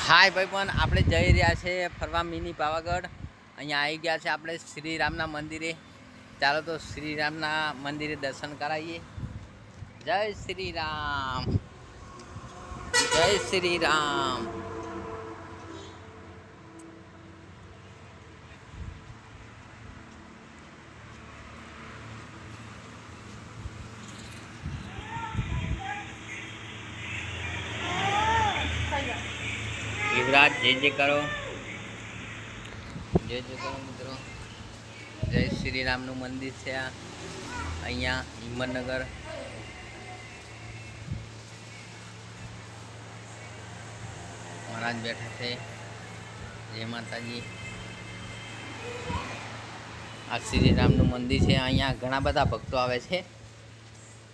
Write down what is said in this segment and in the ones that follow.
હાય ભાઈ, પણ આપણે જઈ રહ્યા છે ફરવા મિની પાવાગઢ. અહીંયા આવી ગયા છે આપણે શ્રીરામના મંદિરે. ચાલો તો શ્રીરામના મંદિરે દર્શન કરાવીએ. જય શ્રી રામ, જય શ્રી રામ. યુવરાજ જય જય કરો, જય જય કરો મિત્રો. જય શ્રી રામનું મંદિર છે આ, અહીંયા હિંમતનગર. મહારાજ બેઠા છે. જય માતાજી. આ શ્રી રામનું મંદિર છે. અહીંયા ઘણા બધા ભક્તો આવે છે.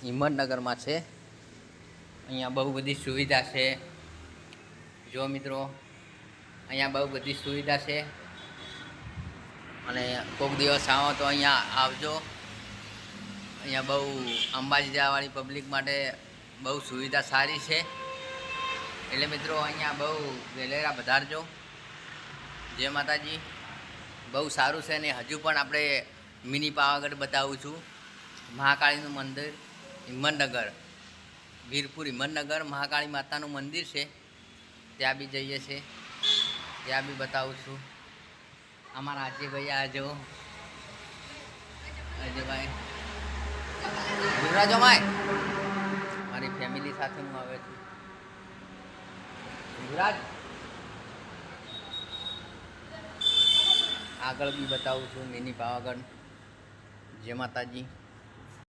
હિંમતનગરમાં છે. અહીંયા બહુ બધી સુવિધા છે. જો મિત્રો, અહીંયા બહુ બધી સુવિધા છે. અને કોઈક દિવસ આવો તો અહીંયા આવજો. અહીંયા બહુ અંબાજી જવાવાળી પબ્લિક માટે બહુ સુવિધા સારી છે. એટલે મિત્રો અહીંયા બહુ વહેલેરા વધારજો. જય માતાજી. બહુ સારું છે. ને હજુ પણ આપણે મિની પાવાગઢ બતાવું છું. મહાકાળીનું મંદિર હિંમતનગર, વીરપુર હિંમતનગર મહાકાળી માતાનું મંદિર છે. ત્યાં બી જઈએ છીએ, ત્યાં બી બતાવું છું. અમારા અજયભાઈ આજો, અજયભાઈ ગુજરાજો માય મારી ફેમિલી સાથે હું આવે છું. ગુજરાત આગળ બી બતાવું છું મિની પાવાગઢ. જય માતાજી.